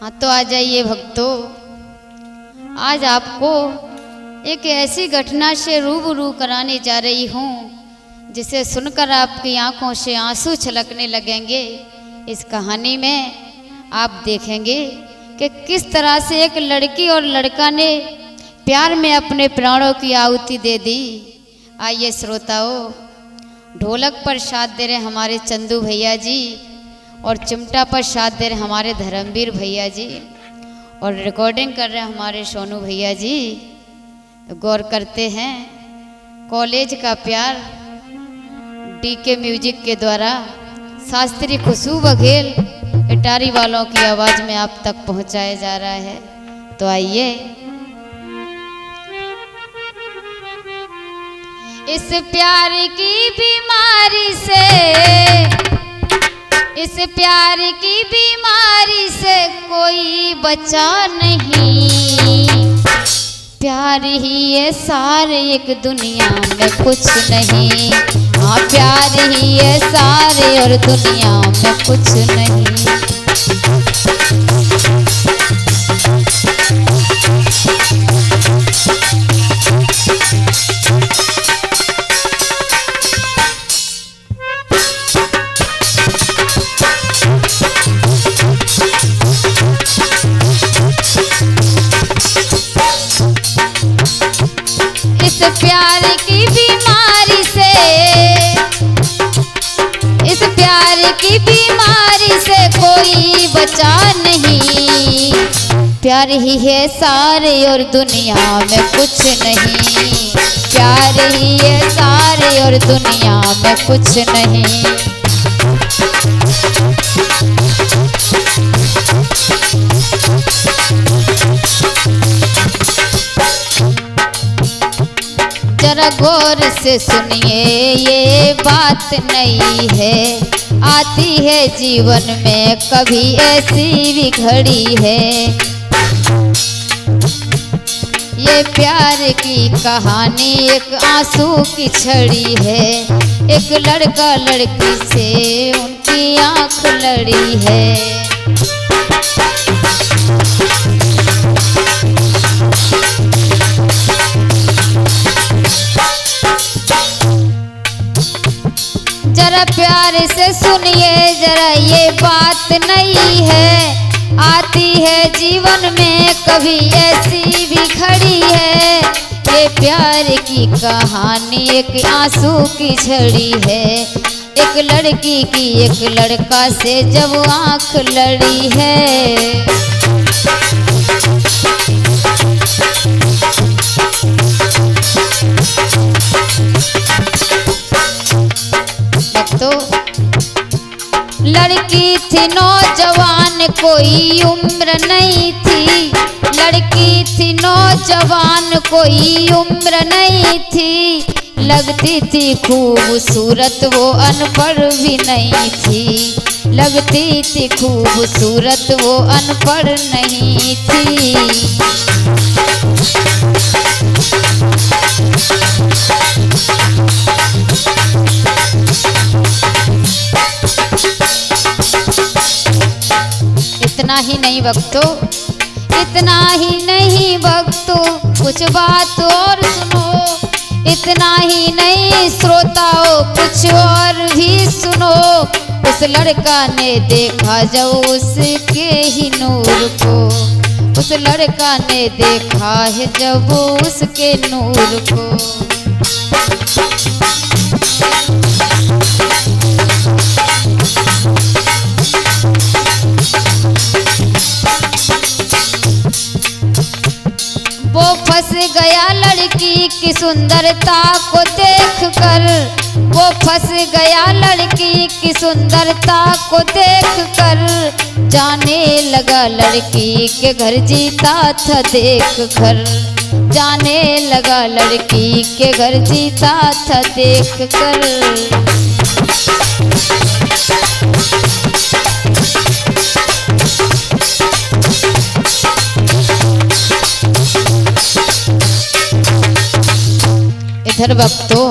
हाँ तो आ जाइए भक्तों, आज आपको एक ऐसी घटना से रूबरू कराने जा रही हूँ जिसे सुनकर आपकी आंखों से आंसू छलकने लगेंगे। इस कहानी में आप देखेंगे कि किस तरह से एक लड़की और लड़का ने प्यार में अपने प्राणों की आहुति दे दी। आइए श्रोताओं, ढोलक पर साथ दे रहे हमारे चंदू भैया जी और चिमटा पर साथ दे रहे हमारे धर्मवीर भैया जी और रिकॉर्डिंग कर रहे हमारे सोनू भैया जी। तो गौर करते हैं, कॉलेज का प्यार डीके म्यूजिक के द्वारा शास्त्री खुशबू बघेल इटारी वालों की आवाज़ में आप तक पहुंचाया जा रहा है। तो आइए, इस प्यार की बीमारी से, इस प्यार की बीमारी से कोई बचा नहीं। प्यार ही है सारे, एक दुनिया में कुछ नहीं। हाँ, प्यार ही है सारे और दुनिया में कुछ नहीं। इस प्यार की बीमारी से, इस प्यार की बीमारी से कोई बचा नहीं। प्यार ही है सारे और दुनिया में कुछ नहीं। प्यार ही है सारे और दुनिया में कुछ नहीं। जरा गौर से सुनिए, ये बात नई है, आती है जीवन में कभी ऐसी भी घड़ी है। ये प्यार की कहानी एक आंसू की छड़ी है। एक लड़का लड़की से उनकी आंख लड़ी है। जरा प्यार से सुनिए, जरा ये बात नई है, आती है जीवन में कभी ऐसी भी घड़ी है। ये प्यार की कहानी एक आंसू की झड़ी है। एक लड़की की एक लड़का से जब आंख लड़ी है। तो लड़की थी नौजवान, कोई उम्र नहीं थी। लड़की थी नौजवान, कोई उम्र नहीं थी। लगती थी खूबसूरत, वो अनपढ़ भी नहीं थी। लगती थी खूबसूरत, वो अनपढ़ नहीं थी। इतना ही नहीं भक्तों, इतना ही नहीं भक्तों, कुछ बात और सुनो। इतना ही नहीं श्रोताओं, कुछ और भी सुनो। उस लड़का ने देखा जब उसके ही नूर को, उस लड़का ने देखा है जब उसके नूर को। वो फंस गया लड़की की सुंदरता को देखकर। वो फंस गया लड़की की सुंदरता को देखकर। जाने लगा लड़की के घर जीता था देख कर। जाने लगा लड़की के घर जीता था देख कर। इधर भक्तों,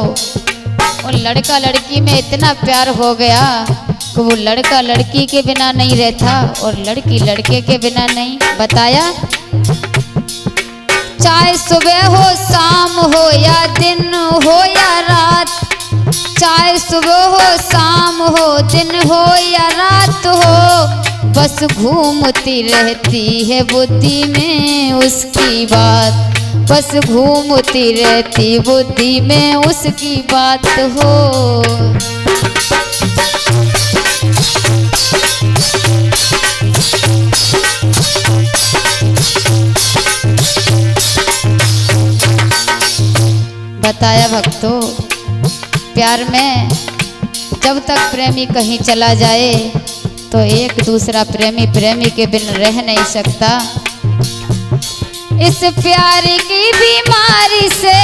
और लड़का लड़की में इतना प्यार हो गया कि वो लड़का लड़की के बिना नहीं रहता और लड़की लड़के के बिना नहीं। बताया चाहे सुबह हो शाम हो या दिन हो या रात, चाहे सुबह हो शाम हो दिन हो या रात हो, बस घूमती रहती है बुद्धि में उसकी बात, बस घूमती रहती बुद्धि में उसकी बात हो। बताया भक्तों, प्यार में जब तक प्रेमी कहीं चला जाए तो एक दूसरा प्रेमी प्रेमी के बिन रह नहीं सकता। इस प्यार की बीमारी से,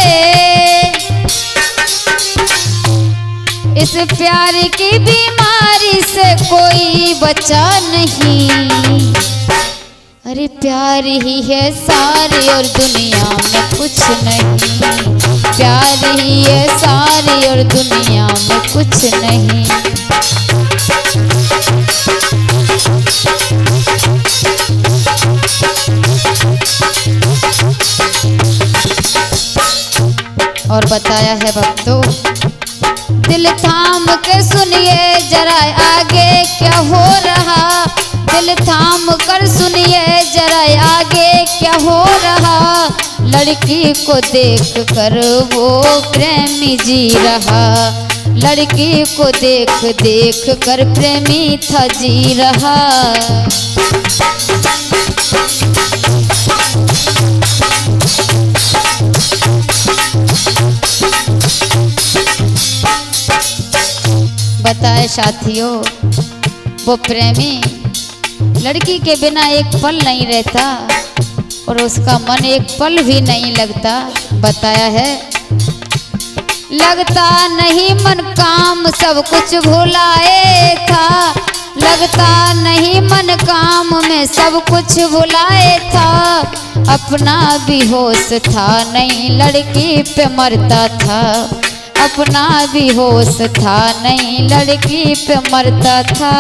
इस प्यार की बीमारी से कोई बचा नहीं। अरे प्यार ही है सारी और दुनिया में कुछ नहीं, प्यार ही है सारी और दुनिया में कुछ नहीं। और बताया है भक्तों, दिल थाम के सुनिए जरा आगे क्या हो रहा, दिल थाम कर सुनिए जरा आगे क्या हो रहा। लड़की को देख कर वो प्रेमी जी रहा, लड़की को देख देख कर प्रेमी था जी रहा। बताए साथियों, वो प्रेमी लड़की के बिना एक पल नहीं रहता और उसका मन एक पल भी नहीं लगता। बताया है लगता नहीं मन काम सब कुछ भुलाए था, लगता नहीं मन काम में सब कुछ भुलाए था। अपना भी होश था नहीं लड़की पे मरता था, अपना भी होश था नहीं लड़की पे मरता था।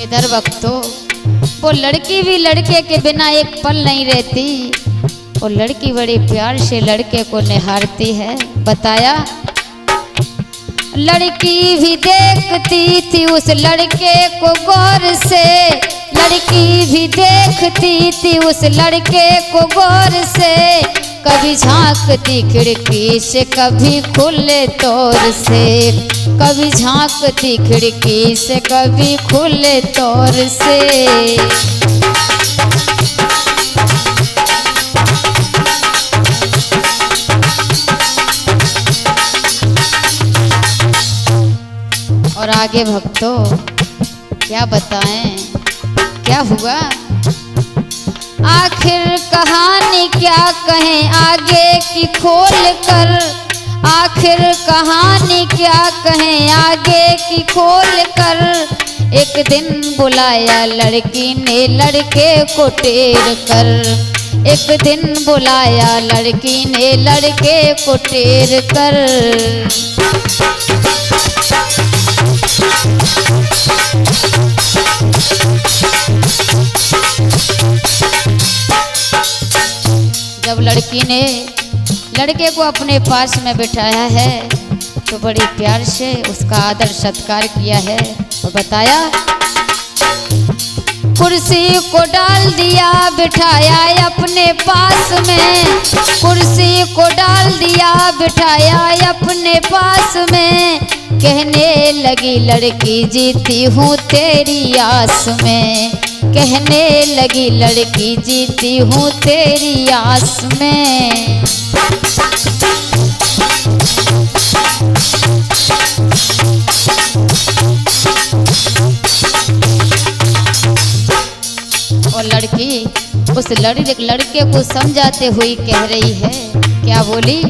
इधर भक्तों, वो लड़की भी लड़के के बिना एक पल नहीं रहती और लड़की बड़े प्यार से लड़के को निहारती है। बताया लड़की भी देखती थी उस लड़के को गौर से, लड़की भी देखती थी उस लड़के को गौर से। कभी झांकती खिड़की से कभी खुले तौर से, कभी झांकती खिड़की से कभी खुले तौर से। और आगे भक्तों क्या बताएं, क्या हुआ आखिर कहानी क्या कहें आगे की खोल कर, आखिर कहानी क्या कहें आगे की खोल कर। एक दिन बुलाया लड़की ने लड़के को टेर कर, एक दिन बुलाया लड़की ने लड़के को टेर कर। जब लड़की ने लड़के को अपने पास में बिठाया है तो बड़ी प्यार से उसका आदर सत्कार किया है और बताया कुर्सी को डाल दिया बिठाया अपने पास में, कुर्सी को डाल दिया बिठाया अपने पास में। कहने लगी लड़की जीती हूँ तेरी आस में, कहने लगी लड़की जीती हूँ तेरी आस में। और लड़की उस लड़के को समझाते हुए कह रही है, क्या बोली,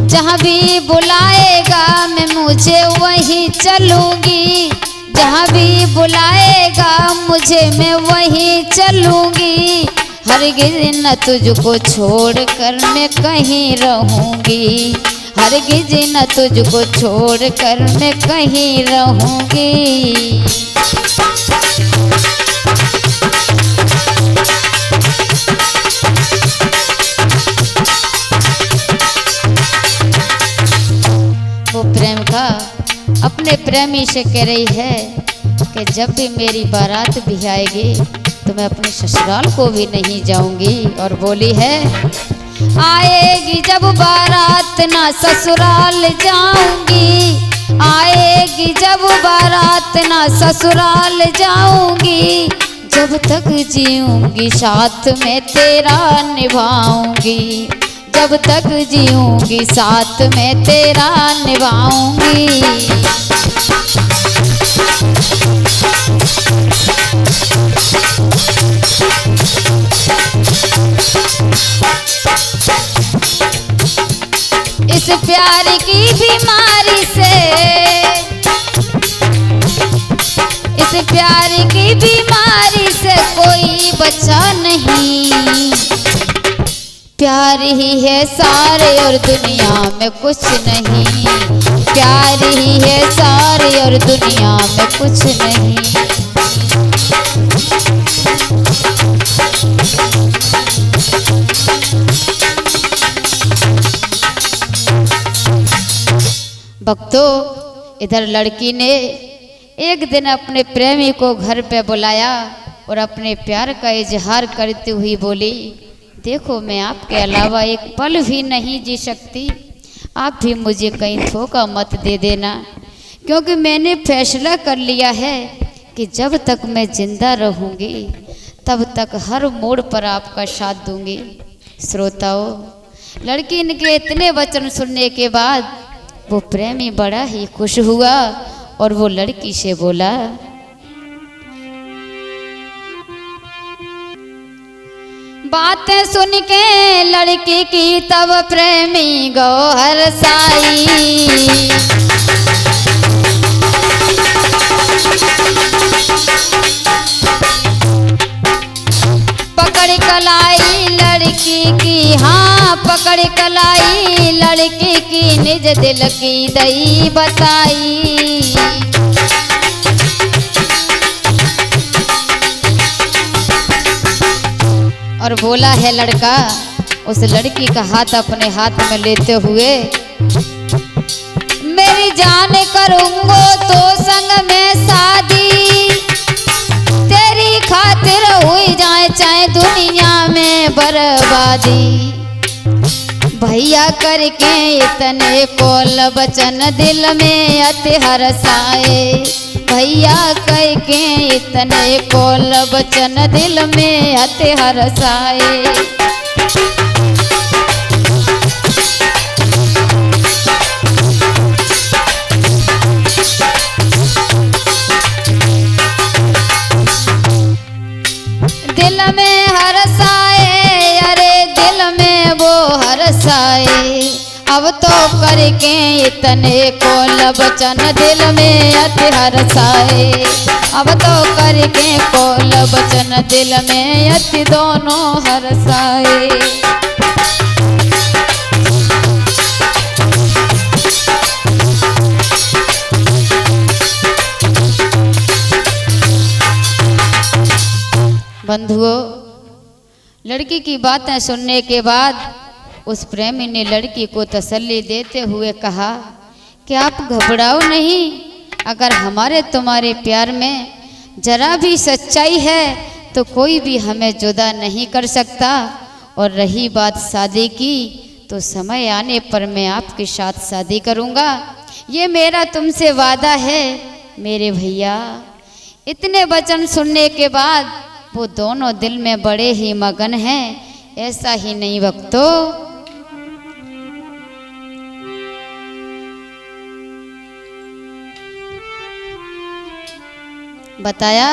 जहाँ भी बुलाएगा मैं मुझे वहीं चलूंगी, जहाँ भी बुलाएगा मुझे मैं वहीं चलूंगी, हरगिज न तुझको छोड़ कर मैं कहीं रहूंगी, हरगिज न तुझको छोड़ कर मैं कहीं रहूंगी। वो प्रेम का अपने प्रेमी से कह रही है कि जब भी मेरी बारात भी आएगी तो मैं अपने ससुराल को भी नहीं जाऊंगी। और बोली है, आएगी जब बारात ना ससुराल जाऊंगी, आएगी जब बारात ना ससुराल जाऊंगी, जब तक जीऊंगी साथ में तेरा निभाऊंगी, जब तक जीऊंगी साथ में तेरा निभाऊंगी। इस प्यार की बीमारी से, इस प्यार की बीमारी से कोई बचा नहीं, प्यार ही है सारे और दुनिया में कुछ नहीं, प्यार ही है सारे और दुनिया में कुछ नहीं। भक्तों, इधर लड़की ने एक दिन अपने प्रेमी को घर पे बुलाया और अपने प्यार का इजहार करते हुए बोली, देखो मैं आपके अलावा एक पल भी नहीं जी सकती, आप भी मुझे कहीं धोखा मत दे देना, क्योंकि मैंने फैसला कर लिया है कि जब तक मैं जिंदा रहूंगी तब तक हर मोड़ पर आपका साथ दूंगी। श्रोताओं, लड़की के इतने वचन सुनने के बाद वो प्रेमी बड़ा ही खुश हुआ और वो लड़की से बोला, बातें सुन के लड़की की तब प्रेमी गौहर साई, पकड़ कलाई लड़की की, हाँ पकड़ कलाई लड़की की, निज दिल की दई बताई। और बोला है लड़का उस लड़की का हाथ अपने हाथ में लेते हुए, मेरी जान करूंगो तो संग में शादी, तेरी खातिर हुई जाए चाहे दुनिया में बर्बादी, भैया करके इतने कोल बचन दिल में अति हरसाए, भैया करके इतने कोल बचन दिल में अति हरसाए। दिल में हरसाए, अरे दिल में वो हरसाए, अब तो करके इतने कोल बचन दिल में अति हरसाए, अब तो करके कोल बचन दिल में अति दोनों हरसाए। बंधुओं, लड़की की बातें सुनने के बाद उस प्रेमी ने लड़की को तसल्ली देते हुए कहा कि आप घबराओ नहीं, अगर हमारे तुम्हारे प्यार में जरा भी सच्चाई है तो कोई भी हमें जुदा नहीं कर सकता, और रही बात शादी की तो समय आने पर मैं आपके साथ शादी करूँगा, ये मेरा तुमसे वादा है मेरे भैया। इतने वचन सुनने के बाद वो दोनों दिल में बड़े ही मगन हैं। ऐसा ही नहीं भक्तों, बताया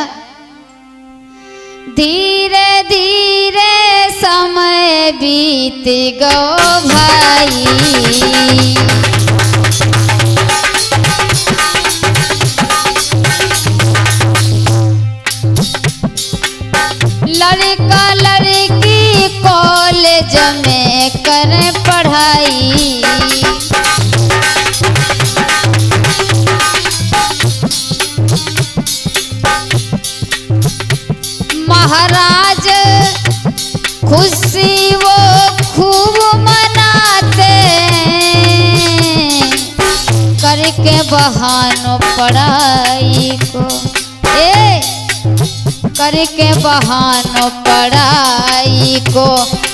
धीरे धीरे समय बीत गो भाई, बहानो पढ़ाई को, ए करके बहानो पढ़ाई को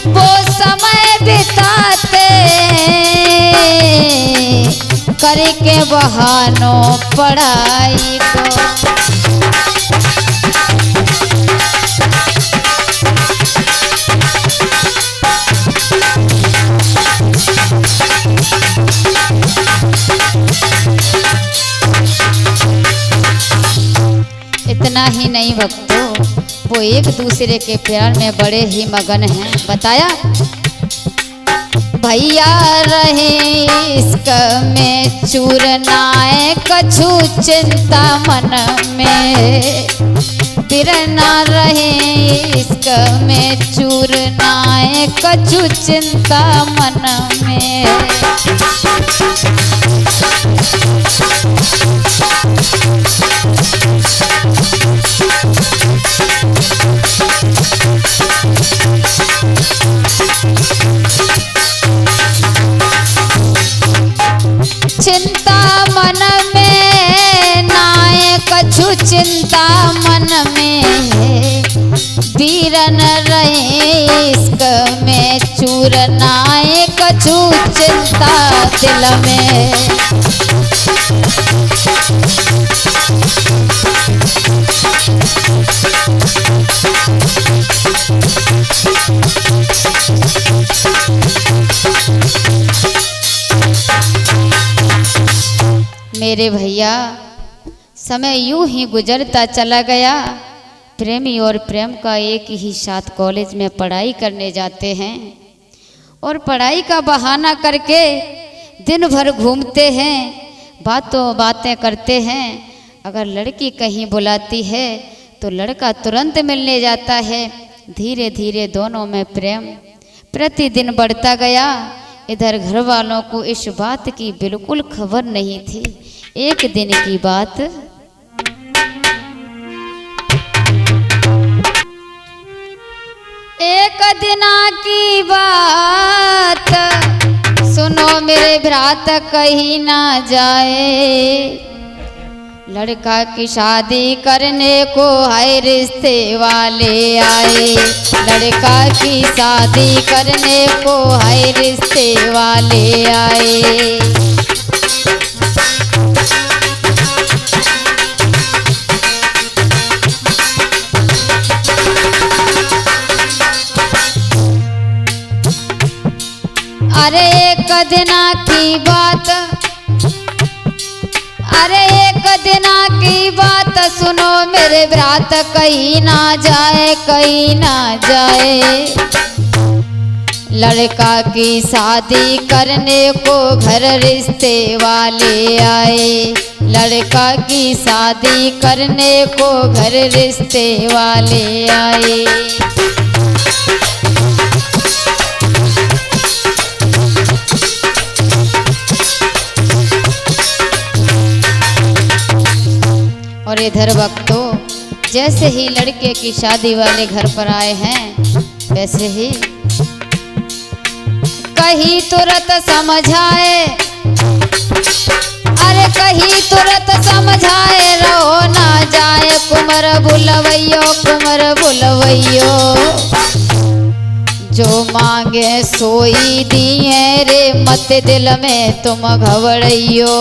वो समय बिताते, करके बहानो पढ़ाई को। इतना ही नहीं भक्तों, वो एक दूसरे के प्यार में बड़े ही मगन हैं। बताया भैया रहे इश्क में चूरनाए कछु चिंता मन में, फिर ना रहे इश्क में चूरनाए कछु चिंता मन में। चिंता मन में नाय कछु चिंता मन में, वीरन रहे इश्क में चूरनाए कछु चिंता दिल में। मेरे भैया समय यूं ही गुजरता चला गया। प्रेमी और प्रेम का एक ही साथ कॉलेज में पढ़ाई करने जाते हैं और पढ़ाई का बहाना करके दिन भर घूमते हैं, बातें करते हैं। अगर लड़की कहीं बुलाती है तो लड़का तुरंत मिलने जाता है। धीरे धीरे दोनों में प्रेम प्रतिदिन बढ़ता गया। इधर घर वालों को इस बात की बिल्कुल खबर नहीं थी। एक दिन की बात, एक दिना की बात, सुनो मेरे भ्रात कहीं ना जाए। लड़का की शादी करने को है रिश्ते वाले आए। लड़का की शादी करने को है रिश्ते वाले आए। अरे एक दिना की बात, अरे एक दिना की बात, सुनो मेरे भ्रात कहीं ना जाए, कहीं ना जाए। लड़का की शादी करने को घर रिश्ते वाले आए। लड़का की शादी करने को घर रिश्ते वाले आए। और इधर वक्तों जैसे ही लड़के की शादी वाले घर पर आए हैं, वैसे ही कहीं तुरंत समझाए, अरे कहीं तुरंत समझाए, रहो ना जाए कुंवर बुलवैयो, कुंवर बुलवैयो। जो मांगे सोई दिए रे, मत दिल में तुम घबराइयो।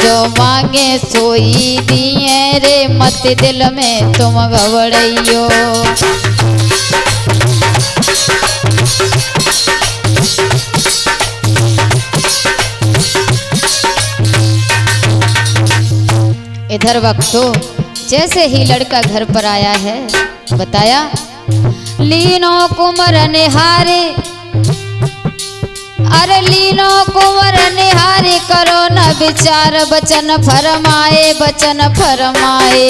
जो मांगे सोई दिए रे, मत दिल में तुम घबराइयो। इधर वक्तों जैसे ही लड़का घर पर आया है, बताया लीनो कुंवर निहारे, अरे लीनो कुंवर निहारे, करो न विचार बचन फरमाए, बचन फरमाए।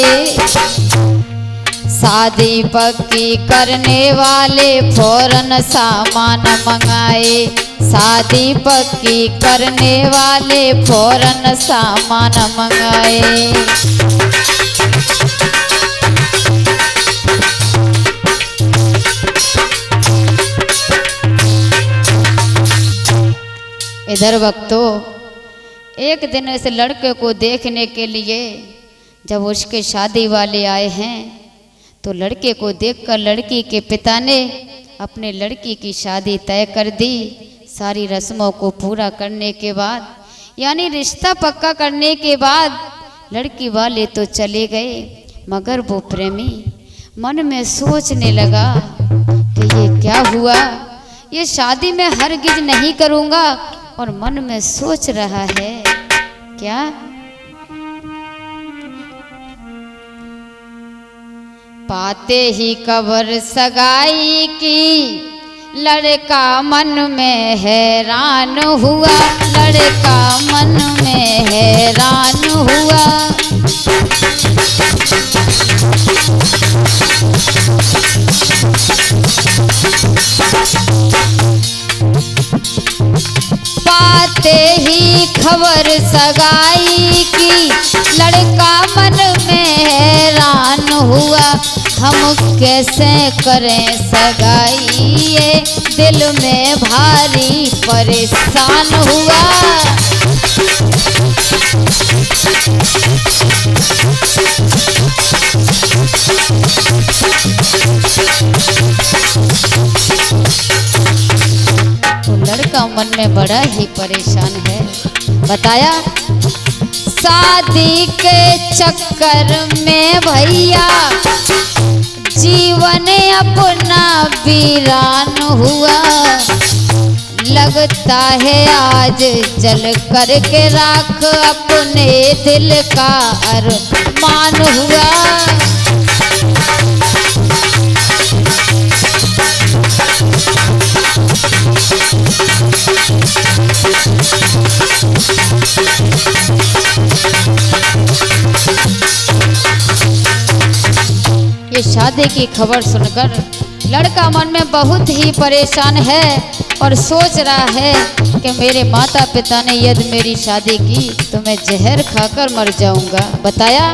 शादी पक्की करने वाले फौरन सामान मंगाए। शादी पक्की करने वाले फौरन सामान मंगाए। इधर वक्तों एक दिन इस लड़के को देखने के लिए जब उसके शादी वाले आए हैं तो लड़के को देखकर लड़की के पिता ने अपने लड़की की शादी तय कर दी। सारी रस्मों को पूरा करने के बाद यानी रिश्ता पक्का करने के बाद लड़की वाले तो चले गए, मगर वो प्रेमी मन में सोचने लगा कि ये क्या हुआ, ये शादी मैं हरगिज नहीं करूँगा। और मन में सोच रहा है क्या, पाते ही खबर सगाई की लड़का मन में हैरान हुआ, लड़का मन में हैरान हुआ। पाते ही खबर सगाई की लड़का मन में हैरान हुआ, हम कैसे करें सगाई, ये दिल में भारी परेशान हुआ। तो लड़का मन में बड़ा ही परेशान है। बताया शादी के चक्कर में भैया जीवन अपना वीरान हुआ, लगता है आज जल करके राख अपने दिल का अरमान हुआ। ये शादी की खबर सुनकर लड़का मन में बहुत ही परेशान है और सोच रहा है कि मेरे माता पिता ने यदि मेरी शादी की तो मैं जहर खाकर मर जाऊंगा। बताया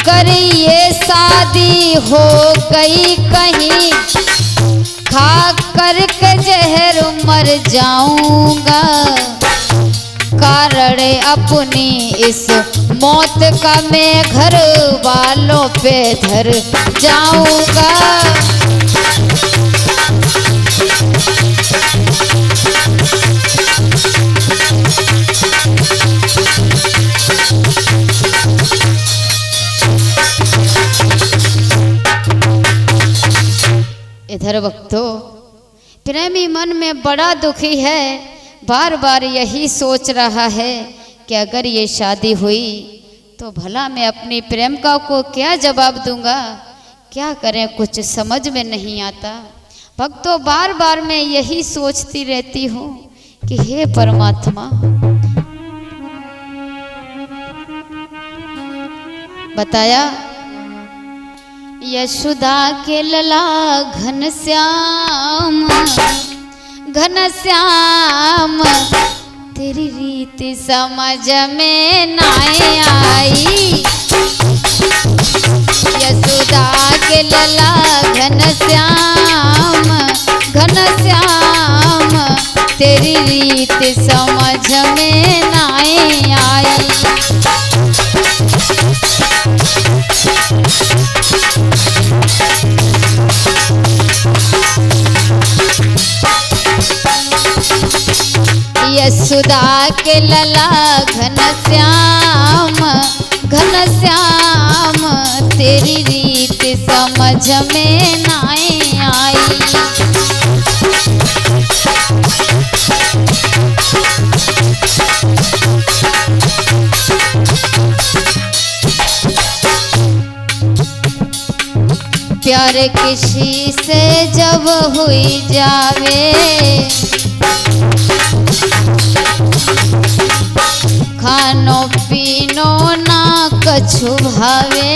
अगर ये शादी हो गई कहीं खा कर के जहर मर जाऊंगा, कारण अपनी इस मौत का मैं घर वालों पे धर जाऊंगा। इधर भक्तों प्रेमी मन में बड़ा दुखी है, बार बार यही सोच रहा है कि अगर ये शादी हुई तो भला मैं अपनी प्रेमिका को क्या जवाब दूंगा, क्या करें कुछ समझ में नहीं आता। भक्तों बार बार मैं यही सोचती रहती हूँ कि हे परमात्मा, बताया यशोदा के लला घनश्याम घनश्याम तेरी रीत समझ में ना आई, यशोदा के लला घनश्याम घनश्याम तेरी रीत समझ में ना आई। यशोदा के लला घनश्याम घनश्याम तेरी रीत समझ में ना आई। प्यार किसी से जब हुई जावे खानो पीनो ना कछु भावे,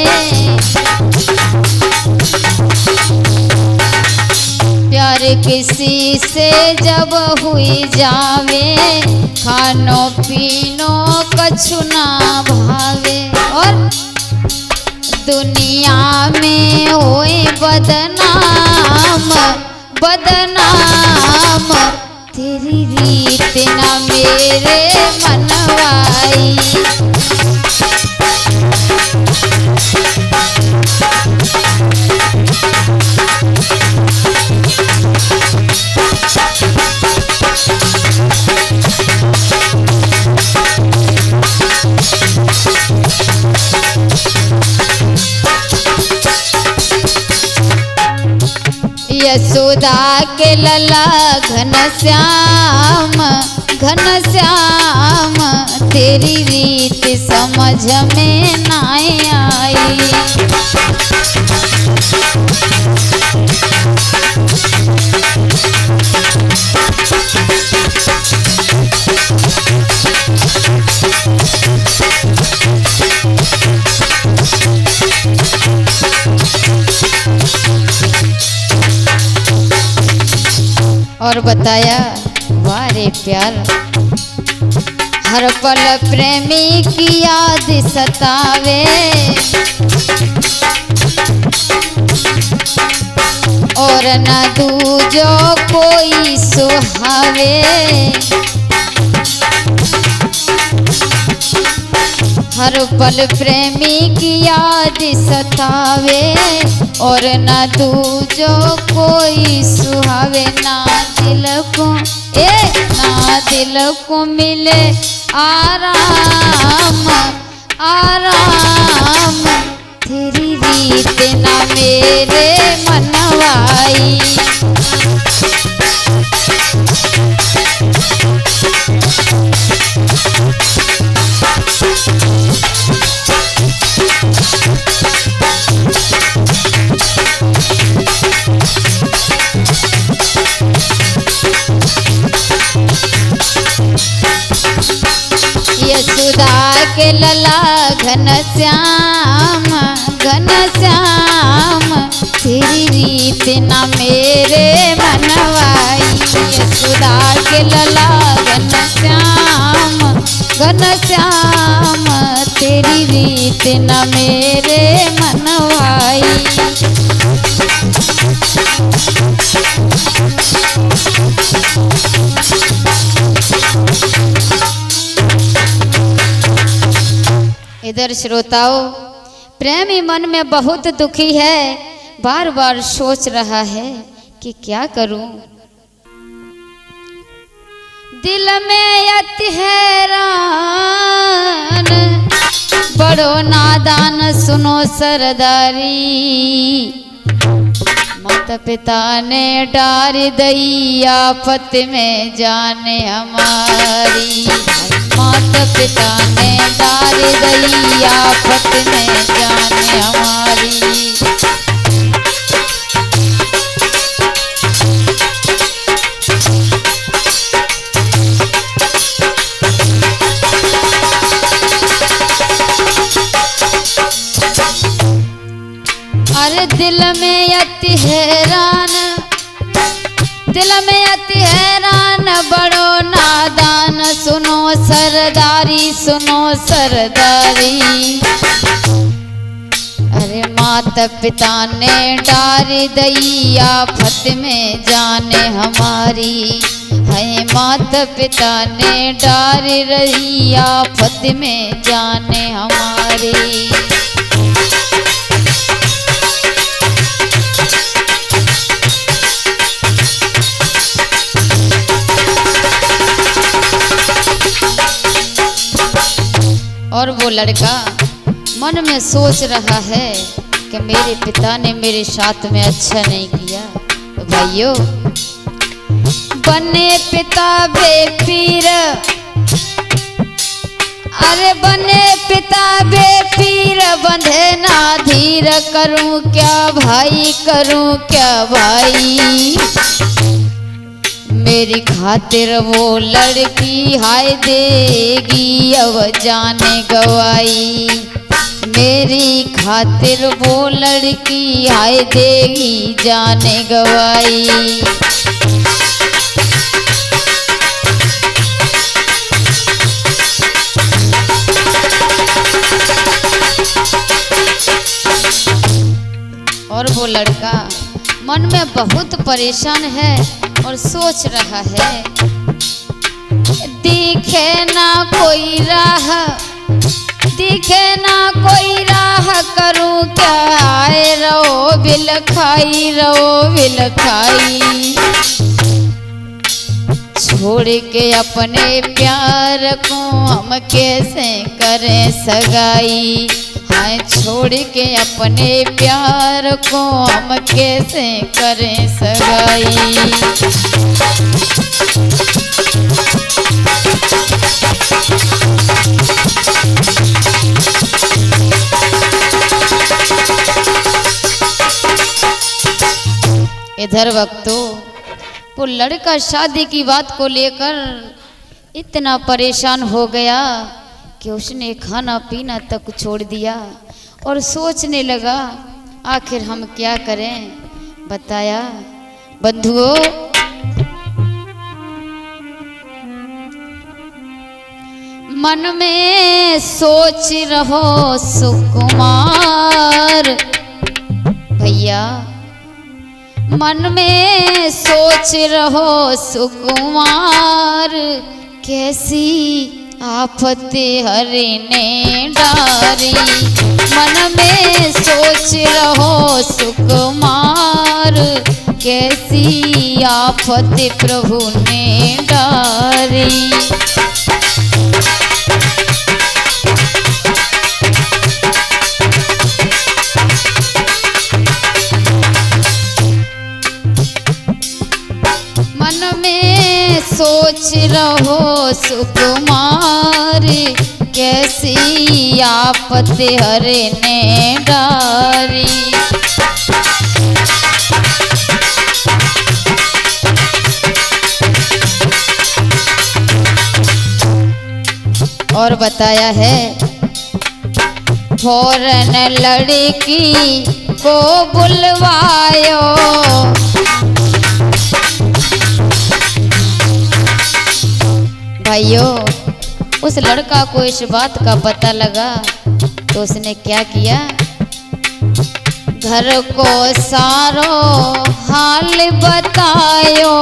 प्यार किसी से जब हुई जावे खानो पीनो कछु ना भावे, और दुनिया में होए बदनाम बदनाम तेरी रीत ना मेरे मनवाई। यशोदा के लला घनश्याम घनश्याम, तेरी रीत समझ में ना आई। और बताया वाह रे प्यार, हर पल प्रेमी की याद सतावे, और न दूजो कोई सुहावे। हर पल प्रेमी की याद सतावे, और न दूजो कोई सुहावे। ना दिल को मिले आराम आराम, तेरी रीत ना मेरे मनवाई। यशोदा के लला घनश्याम घनश्याम, तेरी रीत ना मेरे मनवाई। यशोदा के लला घनश्याम घनश्याम, तेरी रीत ना मेरे मनवाई। इधर श्रोताओं, प्रेमी मन में बहुत दुखी है, बार बार सोच रहा है कि क्या करूं। दिल में अति हैरान, बड़ो नादान सुनो सरदारी। माता पिता ने डार दई आफत में जाने हमारी। माता पिता ने डार दई आफत में जाने हमारी। अरे दिल में अति हैरान, दिल में अति हैरान, बड़ो नादान सुनो सरदारी सुनो सरदारी। अरे माता पिता ने डार दई आफत में जाने हमारी। है माता पिता ने डार रही आफत में जाने हमारी। और वो लड़का मन में सोच रहा है कि मेरे पिता ने मेरे साथ में अच्छा नहीं किया। तो भाइयों, बने पिता बेपीर, अरे बने पिता बेपीर, बंधे ना धीर, करूं क्या भाई करूं क्या भाई। मेरी खातिर वो लड़की हाय देगी अब जाने गवाई। मेरी खातिर वो लड़की हाय देगी जाने गवाई। और वो लड़का मन में बहुत परेशान है और सोच रहा है, दिखे ना कोई राह, दिखे ना कोई राह, करूं क्या, आए रहो बिल खाई, रहो बिल खाई। छोड़ के अपने प्यार को हम कैसे करें सगाई, हाँ छोड़ के अपने प्यार को हम कैसे करें सगाई। इधर वक्तों वो लड़का शादी की बात को लेकर इतना परेशान हो गया कि उसने खाना पीना तक छोड़ दिया और सोचने लगा आखिर हम क्या करें। बताया, बंधुओं मन में सोच रहो सुकुमार, भैया मन में सोच रहो सुकुमार, कैसी आफत हरि ने डारी। मन में सोच रहो सुकुमार, कैसी आफत प्रभु ने डारी। सोच रहो सुकुमार, कैसी आफत हरि ने डारी। और बताया है, फौरन लड़की को बुलवायो, भाइयों उस लड़का को इस बात का पता लगा तो उसने क्या किया, घर को सारो हाल बतायो,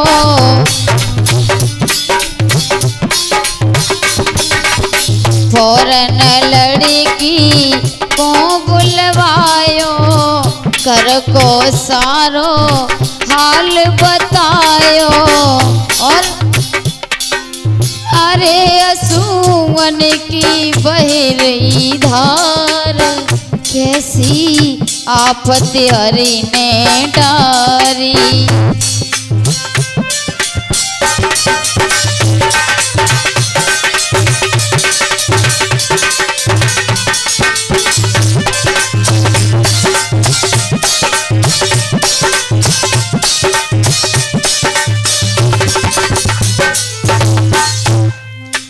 फौरन लड़की को बुलवायो, घर को सारो हाल बतायो। और अरे असुवन की बह रही धार, कैसी आफत हरि ने डारी।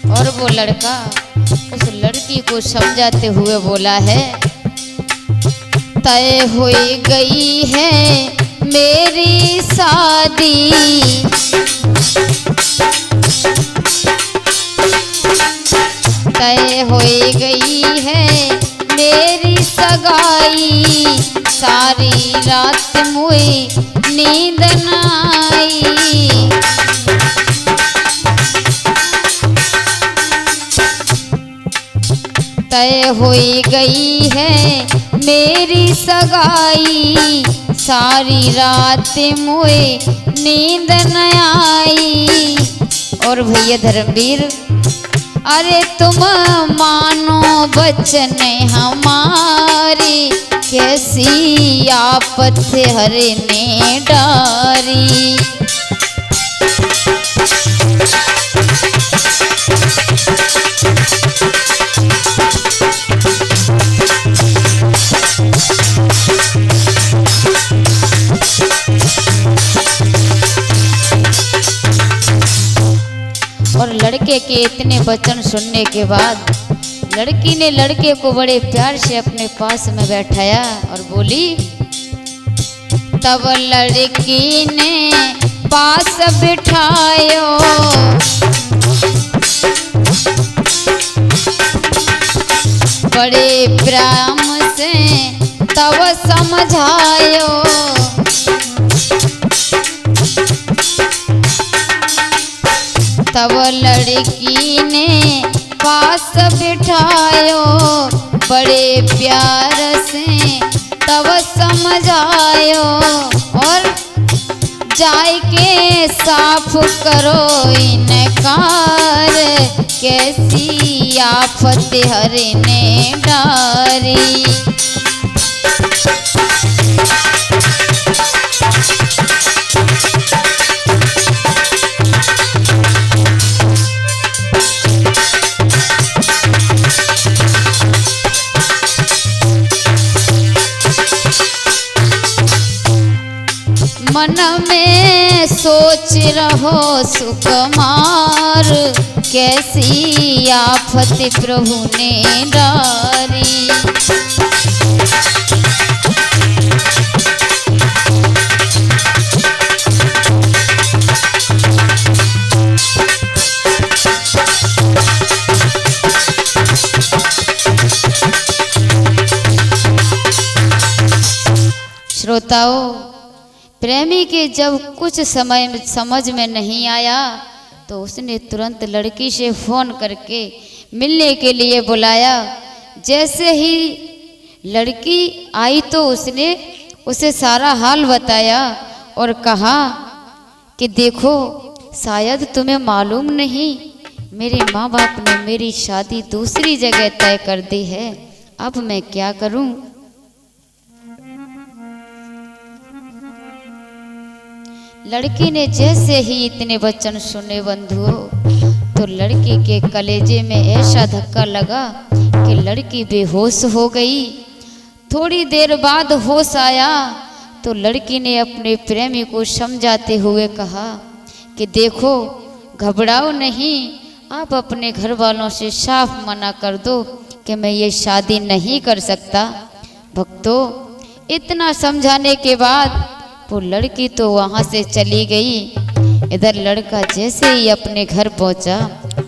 और वो लड़का उस लड़की को समझाते हुए बोला है, तय हो गई है मेरी शादी, तय हो गई है मेरी सगाई, सारी रात मुझे नींद न आई। तय हो गई है मेरी सगाई, सारी रात मुझे नींद न आई। और भैया धर्मवीर, अरे तुम मानो बचन हमारी, कैसी आफत हरि ने डारी। और लड़के के इतने वचन सुनने के बाद लड़की ने लड़के को बड़े प्यार से अपने पास में बैठाया और बोली। तब लड़की ने पास बिठायो, बड़े प्रेम से तब समझायो। तब लड़की ने पास बिठायो, बड़े प्यार से तब समझायो, और जाय के साफ करो इनकार, कैसी आफत हरि ने डारी। मन में सोच रहो सुकुमार, कैसी आफत प्रभु ने डारी। श्रोताओं, प्रेमी के जब कुछ समय समझ में नहीं आया तो उसने तुरंत लड़की से फोन करके मिलने के लिए बुलाया। जैसे ही लड़की आई तो उसने उसे सारा हाल बताया और कहा कि देखो, शायद तुम्हें मालूम नहीं, मेरे माँ बाप ने मेरी शादी दूसरी जगह तय कर दी है, अब मैं क्या करूं। लड़की ने जैसे ही इतने वचन सुने बंधुओं, तो लड़की के कलेजे में ऐसा धक्का लगा कि लड़की बेहोश हो गई। थोड़ी देर बाद होश आया तो लड़की ने अपने प्रेमी को समझाते हुए कहा कि देखो, घबराओ नहीं, आप अपने घर वालों से साफ मना कर दो कि मैं ये शादी नहीं कर सकता। भक्तों, इतना समझाने के बाद वो लड़की तो वहाँ से चली गई। इधर लड़का जैसे ही अपने घर पहुँचा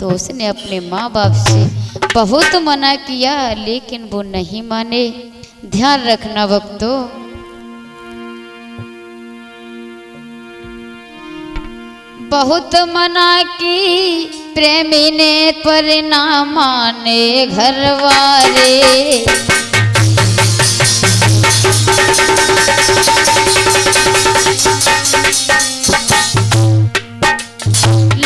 तो उसने अपने माँ बाप से बहुत मना किया, लेकिन वो नहीं माने। ध्यान रखना भक्तों, बहुत मना की प्रेमी ने पर ना माने घर वाले।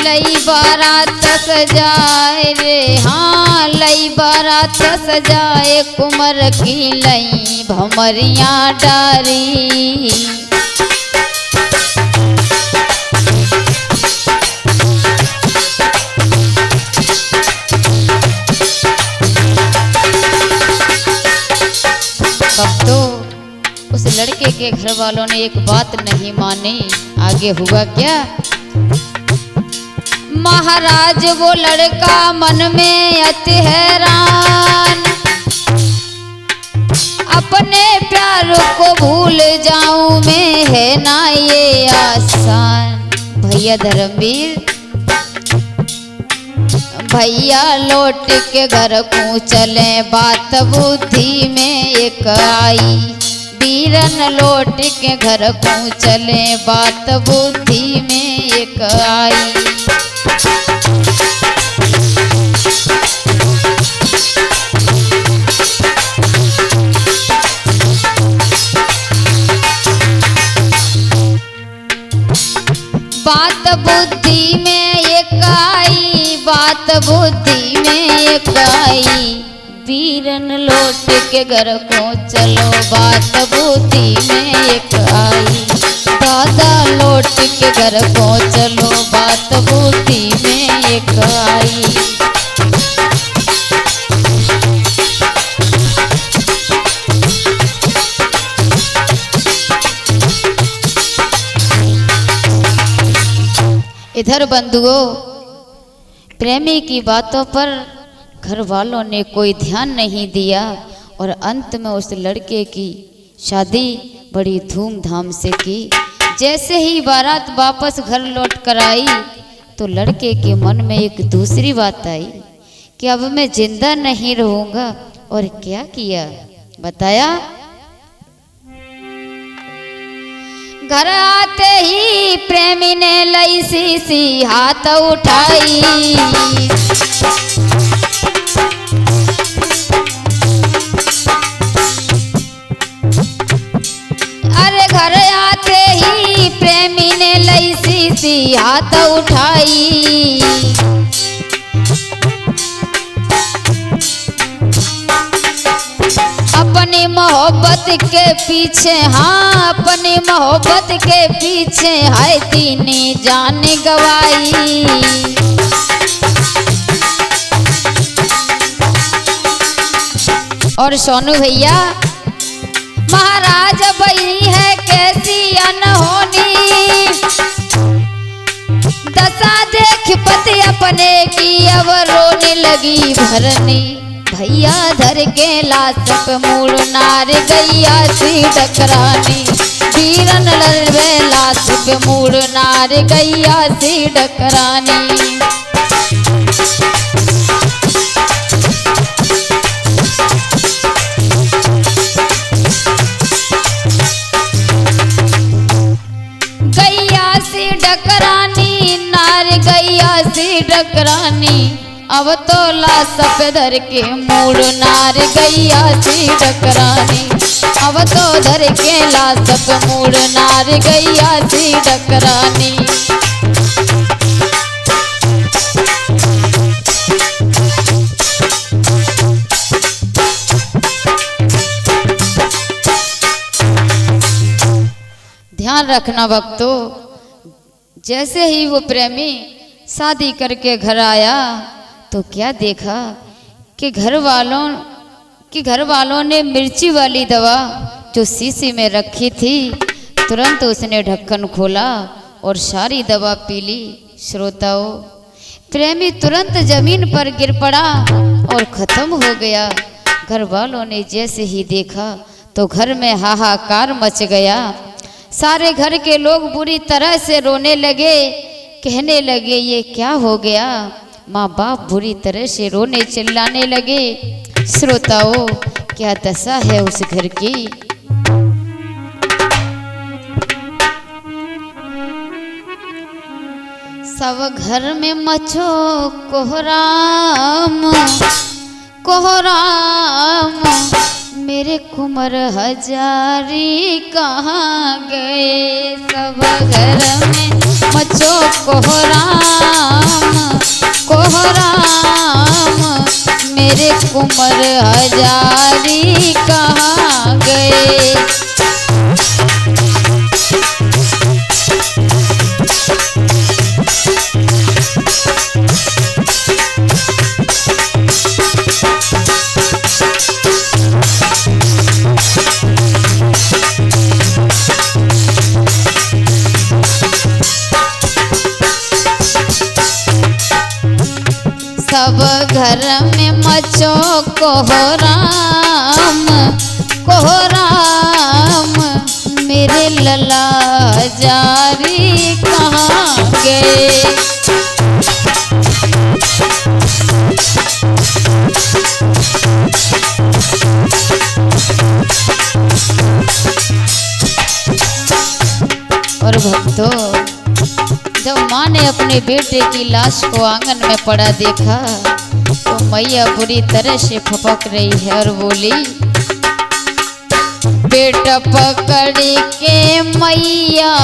लई बारात सजाए रे, हाँ लई बारात सजाए, कुंवर की लई भमरियाँ डारी। कब तो उस लड़के के घर वालों ने एक बात नहीं मानी। आगे हुआ क्या? महाराज वो लड़का मन में अति हैरान, अपने प्यार को भूल जाऊं मैं, है ना ये आसान। भैया धर्मवीर, भैया लौट के घर को चले, बात बुद्धि में एक आई। वीरन लौट के घर को चले, बात बुद्धि में एक आई। बात बुद्धि में एक आई, बात बुद्धि में एक आई। वीरन लौट के घर को चलो, बात बुद्धि में एक आई। दादा लौट के घर को चलो, बात बुद्धि में एक आई। इधर बंधुओं, प्रेमी की बातों पर घर वालों ने कोई ध्यान नहीं दिया और अंत में उस लड़के की शादी बड़ी धूमधाम से की। जैसे ही बारात वापस घर लौट कर आई तो लड़के के मन में एक दूसरी बात आई कि अब मैं जिंदा नहीं रहूंगा। और क्या किया बताया? घर आते ही प्रेमी ने लई लई सी हाथ उठाई। अरे घर आते ही प्रेमी ने लई सी हाथ उठाई। अपनी मोहब्बत के पीछे, हाँ अपनी मोहब्बत के पीछे है तीनी जान गवाई। और सोनू भैया, महाराज बही है कैसी अनहोनी, दशा देख पति अपने की अब रोने लगी भरनी। भैया धर के लाश पे मूड़ नार गैया सी डकरानी। वीरन लड़वे लाश पे मूड़ नार गैया सी डकरानी। गैया सी डकरानी, नार गैया सी डकरानी। अब तो लाश पे धर के मूड़ नार गैया सी डकरानी। अब तो धर के लाश पे मूड़ नार गैया सी डकरानी। ध्यान रखना भक्तों, जैसे ही वो प्रेमी शादी करके घर आया तो क्या देखा कि घर वालों ने मिर्ची वाली दवा जो शीशी में रखी थी, तुरंत उसने ढक्कन खोला और सारी दवा पी ली। श्रोताओं, प्रेमी तुरंत जमीन पर गिर पड़ा और खत्म हो गया। घर वालों ने जैसे ही देखा तो घर में हाहाकार मच गया। सारे घर के लोग बुरी तरह से रोने लगे, कहने लगे ये क्या हो गया। माँ बाप बुरी तरह से रोने चिल्लाने लगे। श्रोताओं, क्या दशा है उस घर की। सब घर में मचो कोहराम कोहराम, मेरे कुंवर हजारी कहाँ गए। सब घर में मचो कोहराम कोहराम, मेरे कुंवर हजारी कहाँ गए। सब घर में मचो कोहराम कोहराम, मेरे लला जारी कहाँ गए। और भक्तों, जब माँ ने अपने बेटे की लाश को आंगन में पड़ा देखा तो मैया बुरी तरह से फपक रही है और बोली, बेटा पकड़ के मैया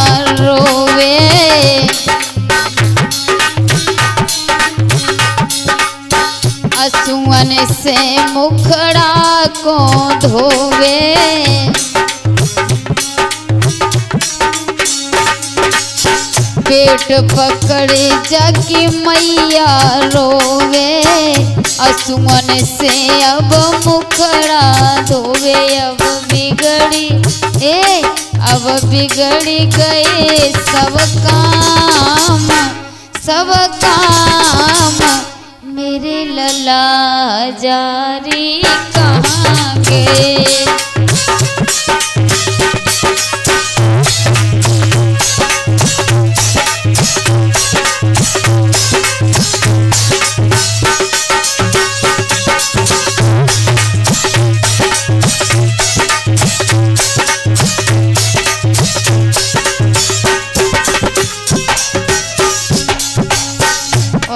रोवे, आंसुअन से मुखड़ा को धोवे। पेट पकड़े जाके मैया रोवे, आंसुअन से अब मुखड़ा धोवे। अब बिगड़ी गए सब काम, मेरे लला जारी कहाँ गए।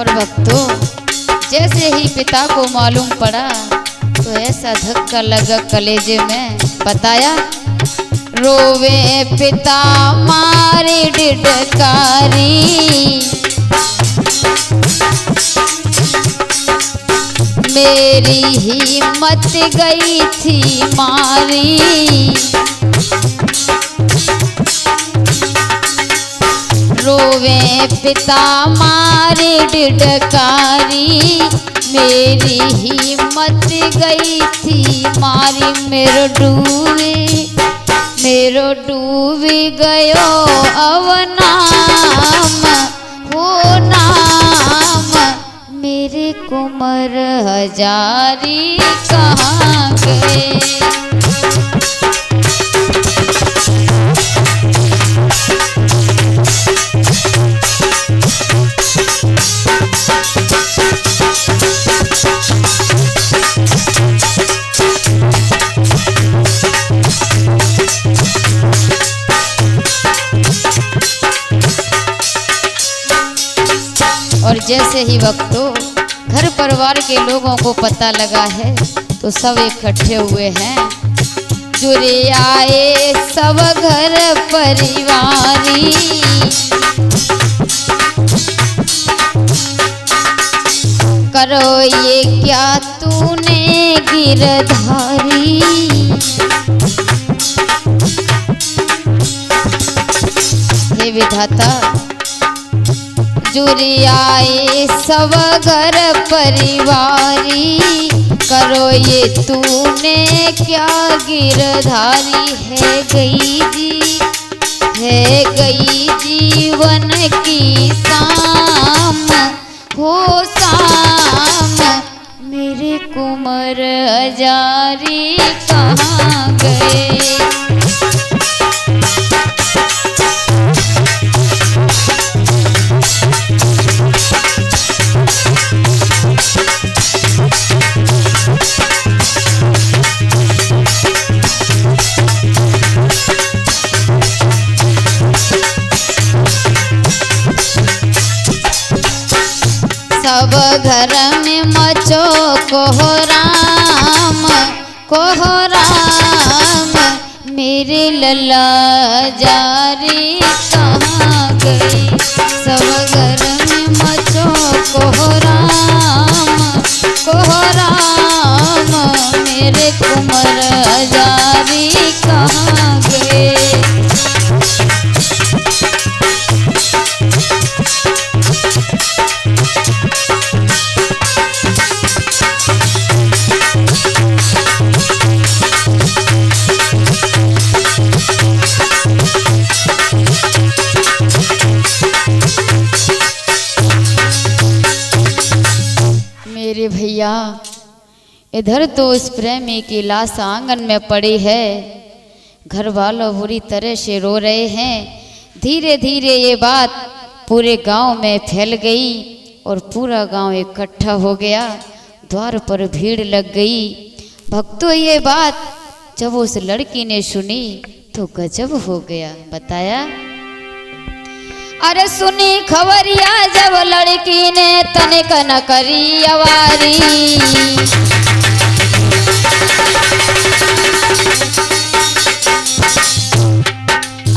और भक्तों, जैसे ही पिता को मालूम पड़ा तो ऐसा धक्का लगा कलेजे में, बताया रोवे पिता मारे डिडकारी, मेरी हिम्मत गई थी मारी, रोवे पिता मारे डिडकारी, मेरी हिम्मत गई थी मारी, मेरो डूबी गयो अवनाम हो नाम, मेरे कुंवर हजारी कहाँ गए। और जैसे ही भक्तों घर परिवार के लोगों को पता लगा है तो सब इकट्ठे हुए हैं, जुड़े आए सब घर परिवारी, करो ये क्या तूने गिरधारी, हे विधाता जुड़ी आए सब घर परिवारी, करो ये तूने क्या गिरधारी, है गई जीवन की शाम हो शाम, मेरे कुंवर हजारी कहाँ गए। सब घर में मचो कोहराम कोहराम, मेरे लल्ला जारी कहाँ गई, सब घर में मचो कोहराम कोहराम, मेरे कुंवर हजारी कहाँ गए। मेरे भैया, इधर तो उस प्रेमी की लाश आंगन में पड़ी है, घर वालों बुरी तरह से रो रहे हैं। धीरे धीरे ये बात पूरे गांव में फैल गई और पूरा गांव इकट्ठा हो गया, द्वार पर भीड़ लग गई। भक्तों, ये बात जब उस लड़की ने सुनी तो गजब हो गया, बताया अरे सुनी खबरिया जब लड़की ने तनिक न करी अवारी,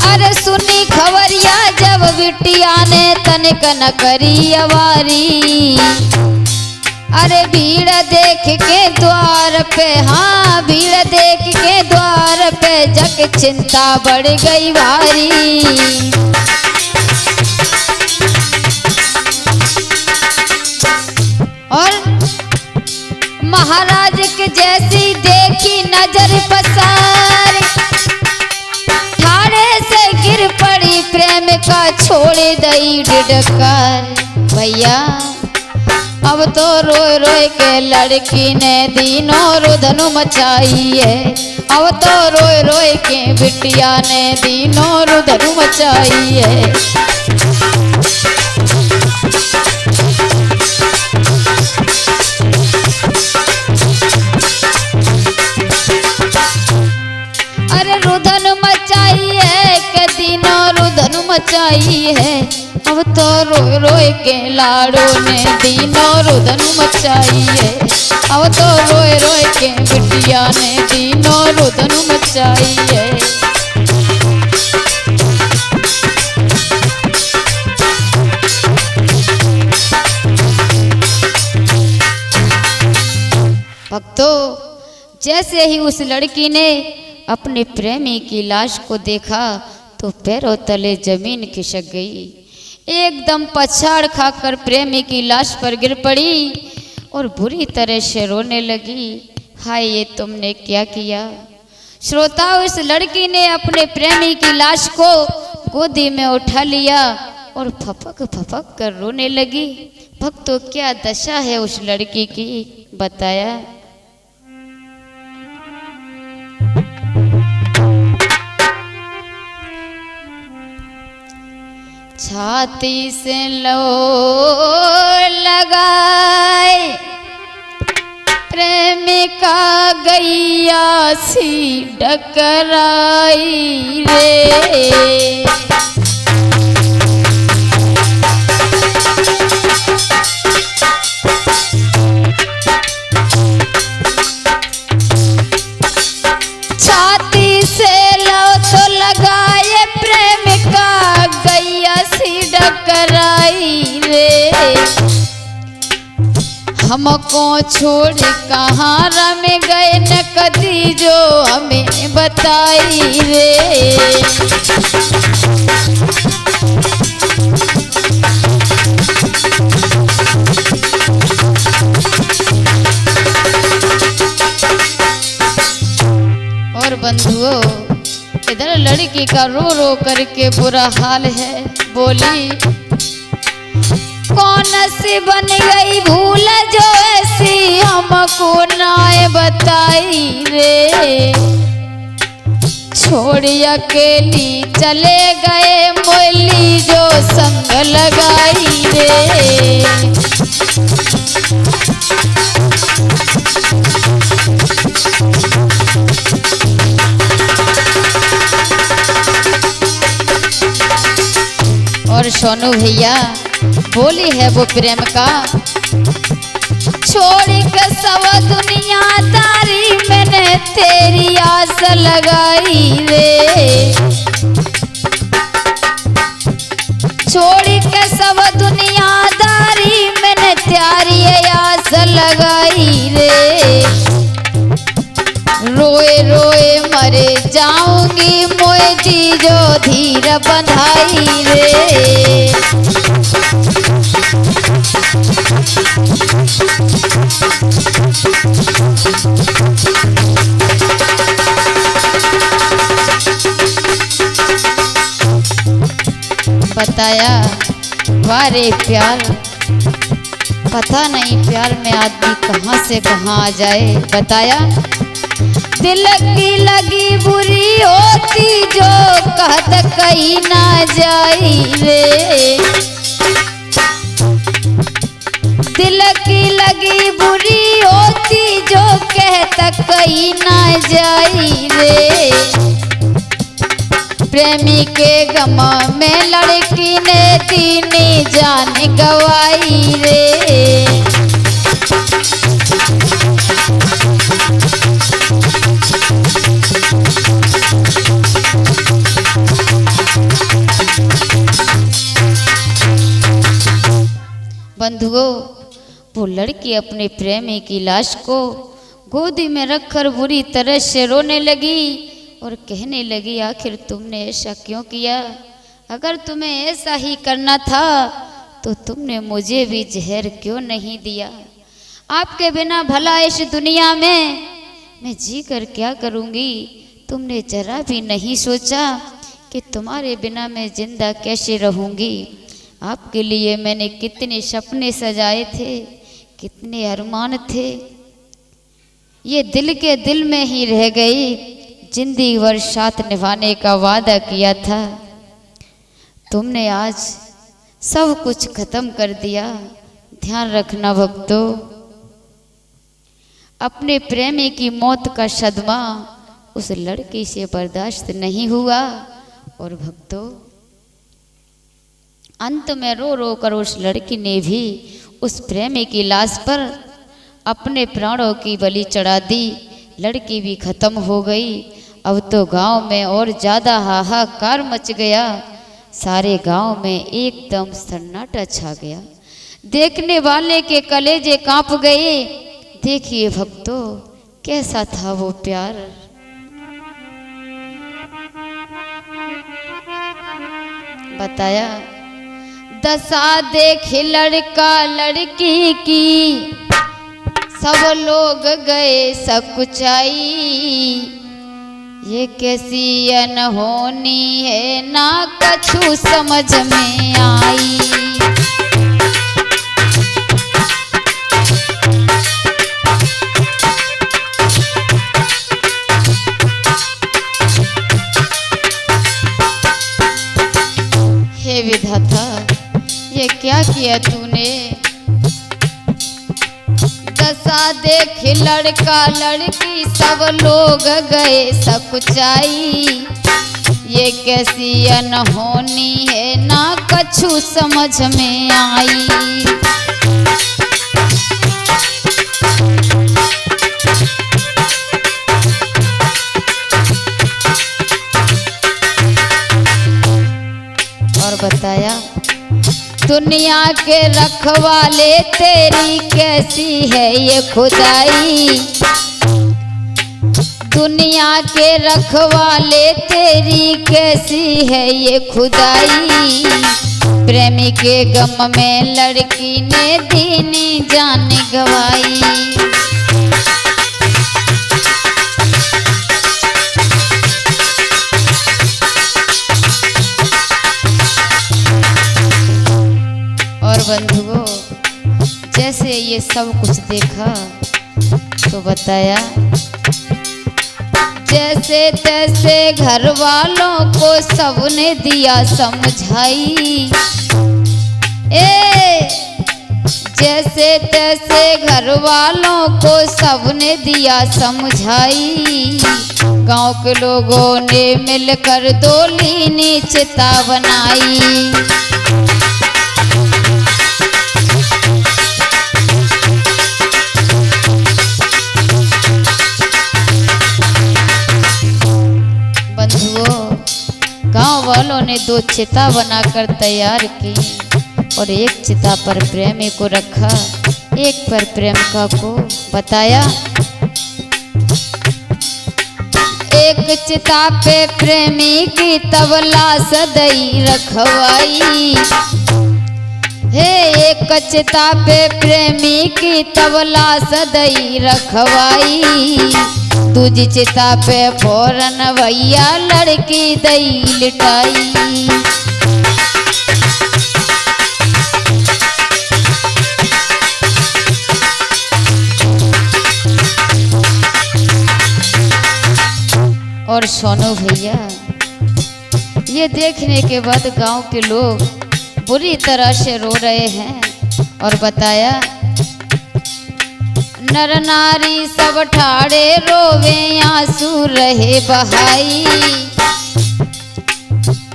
अरे सुनी खबरिया जब बिटिया ने तनिक न करी अवारी, अरे भीड़ देख के द्वार पे, हाँ भीड़ देख के द्वार पे जग चिंता बढ़ गई भारी। और महाराज के जैसी देखी नजर पसार, ठाड़े से गिर पड़ी प्रेम का छोड़ दई डिडकार। भैया अब तो रोए रोए के लड़की ने दीनों रुदन मचाई है, अब तो रोए रोए के बिटिया ने दीनों रुदन मचाई है। अरे रुदन मचाई है के दिनों रुदन मचाई है, अब तो रोए रोए के लाड़ो ने दीनों रुदन मचाई है। अब तो रोए रोए के बिटिया ने दीनों रुदन मचाई है। भक्तों, जैसे ही उस लड़की ने अपने प्रेमी की लाश को देखा तो पैरों तले जमीन खिसक गई। एकदम पछाड़ खाकर प्रेमी की लाश पर गिर पड़ी और बुरी तरह से रोने लगी। हाय, ये तुमने क्या किया। श्रोता, उस लड़की ने अपने प्रेमी की लाश को गोदी में उठा लिया और फपक फपक कर रोने लगी। भक्तों, क्या दशा है उस लड़की की, बताया। छाती से लो लगाए प्रेमिका गैया सी डकराई रे। छाती से लो तो लगाए प्रेमिका गैया सी डकराई रे। हमको छोड़ कहाँ रम गए न कदी जो हमें बताई रे। और बंधुओं, इधर लड़की का रो रो करके बुरा हाल है। बोली, कौन सी बन गई भूल जो ऐसी हमको नाय बताई रे। छोड़ अकेली चले गए मोली जो संग लगाई रे। और सोनू भैया, बोली है वो प्रेम का, छोड़ के सब दुनियादारी मैंने तेरी आस लगाई रे। छोड़ के सब दुनियादारी मैंने तेरी आस लगाई रे। रोए रोए मरे जाऊंगी मोए जी जो धीर बंधाई रे। बताया, वारे प्यार, पता नहीं प्यार में आदमी कहाँ से कहाँ आ जाए। बताया, दिल की लगी बुरी होती जो कहत कहीं ना जाई रे। दिल की लगी बुरी होती जो कहत कहीं ना जाई रे। प्रेमी के गम में लड़की ने दीनी जान गवाई रे। बंधुओं, वो लड़की अपने प्रेमी की लाश को गोदी में रखकर बुरी तरह से रोने लगी और कहने लगी, आखिर तुमने ऐसा क्यों किया। अगर तुम्हें ऐसा ही करना था तो तुमने मुझे भी जहर क्यों नहीं दिया। आपके बिना भला इस दुनिया में मैं जी कर क्या करूँगी। तुमने जरा भी नहीं सोचा कि तुम्हारे बिना मैं जिंदा कैसे रहूँगी। आपके लिए मैंने कितने सपने सजाए थे, कितने अरमान थे, ये दिल के दिल में ही रह गई। जिंदगी भर साथ निभाने का वादा किया था, तुमने आज सब कुछ खत्म कर दिया। ध्यान रखना भक्तों, अपने प्रेमी की मौत का सदमा उस लड़की से बर्दाश्त नहीं हुआ। और भक्तों, अंत में रो रो कर उस लड़की ने भी उस प्रेमी की लाश पर अपने प्राणों की बलि चढ़ा दी। लड़की भी खत्म हो गई। अब तो गांव में और ज़्यादा हाहाकार मच गया। सारे गांव में एकदम सन्नाटा छा गया। देखने वाले के कलेजे कांप गए। देखिए भक्तों, कैसा था वो प्यार। बताया दशा देखे लड़का लड़की की, सब लोग गए सकुचाई। ये कैसी अनहोनी है ना कछु समझ में आई। हे विधाता, ये क्या किया तूने। दशा देख लड़का लड़की सब लोग गए सकुचाई। ये कैसी अनहोनी है ना कछु समझ में आई। और बताया दुनिया के रखवाले तेरी कैसी है ये खुदाई। दुनिया के रखवाले तेरी कैसी है ये खुदाई। प्रेमी के गम में लड़की ने दीनी जान गवाई। और बंधुओं, जैसे ये सब कुछ देखा तो बताया जैसे तैसे घर वालों को सबने दिया समझाई। जैसे तैसे घर वालों को सबने दिया समझाई। गांव के लोगों ने मिलकर दोलीनी चिता बनाई। गांव वालों ने 2 चिता बनाकर तैयार की और एक चिता पर प्रेमी को रखा, एक पर प्रेमिका को। बताया एक चिता पे प्रेमी की तबला सदई रखवाई। एक चिता पे प्रेमी की तबला सदई रखवाई। दूजी चिता पे फौरन भैया लड़की दई लिटाई। और सोनू भैया, ये देखने के बाद गांव के लोग बुरी तरह से रो रहे हैं। और बताया नर नारी सब ठाड़े रोवे आंसू रहे बहाई।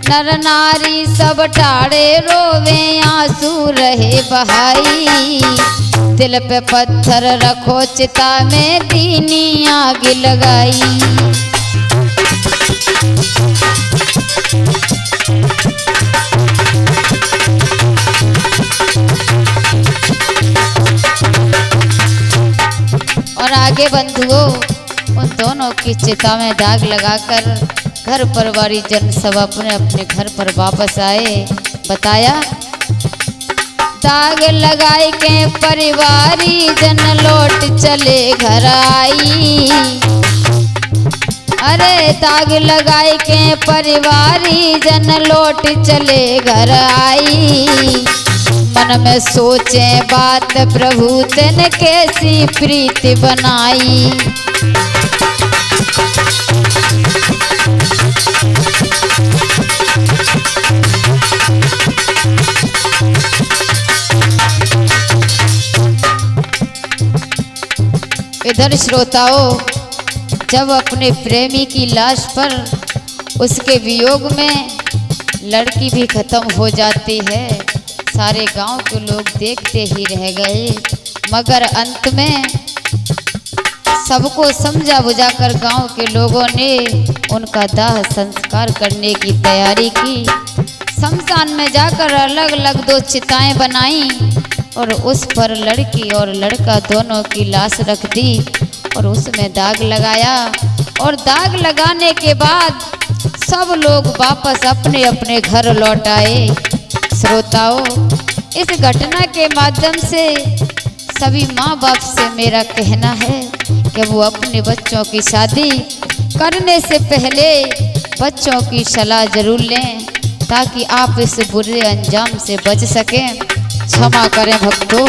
नर नारी सब ठाड़े रोवे आंसू रहे बहाई। दिल पे पत्थर रखो चिता में दीनी आग लगाई। और आगे बंधुओं, उन दोनों की चिता में दाग लगाकर घर परिवारी जन सब अपने अपने घर पर वापस आए। बताया दाग लगाई के परिवारी जन लौट चले घर आई। अरे दाग लगाई के परिवारी जन लौट चले घर आई। मन में सोचे बात प्रभु तेने कैसी प्रीति बनाई। इधर श्रोताओं, जब अपने प्रेमी की लाश पर उसके वियोग में लड़की भी खत्म हो जाती है। सारे गांव के लोग देखते ही रह गए, मगर अंत में सबको समझा बुझाकर गांव के लोगों ने उनका दाह संस्कार करने की तैयारी की। शमशान में जाकर अलग अलग 2 चिताएं बनाई और उस पर लड़की और लड़का दोनों की लाश रख दी और उसमें दाग लगाया। और दाग लगाने के बाद सब लोग वापस अपने अपने घर लौट आए। श्रोताओं, इस घटना के माध्यम से सभी माँ बाप से मेरा कहना है कि वो अपने बच्चों की शादी करने से पहले बच्चों की सलाह जरूर लें, ताकि आप इस बुरे अंजाम से बच सकें। क्षमा करें भक्तों,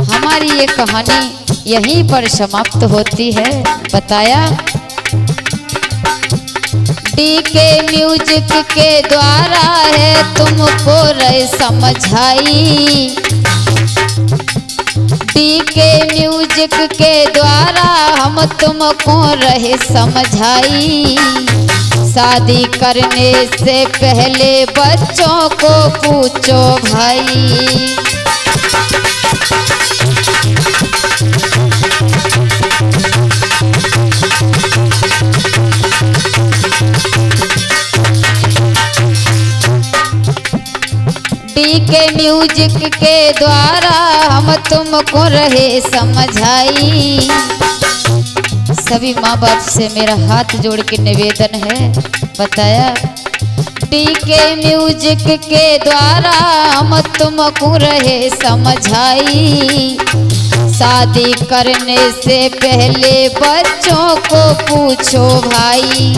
हमारी ये कहानी यहीं पर समाप्त होती है। बताया डीके म्यूजिक के द्वारा है तुमको रहे समझाई। डीके म्यूजिक के द्वारा हम तुमको रहे समझाई। शादी करने से पहले बच्चों को पूछो भाई। डीके म्यूजिक के द्वारा हम तुमको रहे समझाई। सभी माँ बाप से मेरा हाथ जोड़ के निवेदन है। बताया डीके म्यूजिक के द्वारा हम तुमको रहे समझाई। शादी करने से पहले बच्चों को पूछो भाई।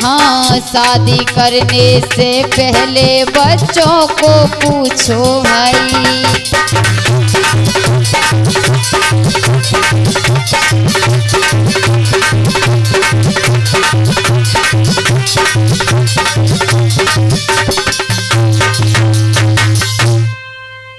हाँ, शादी करने से पहले बच्चों को पूछो भाई।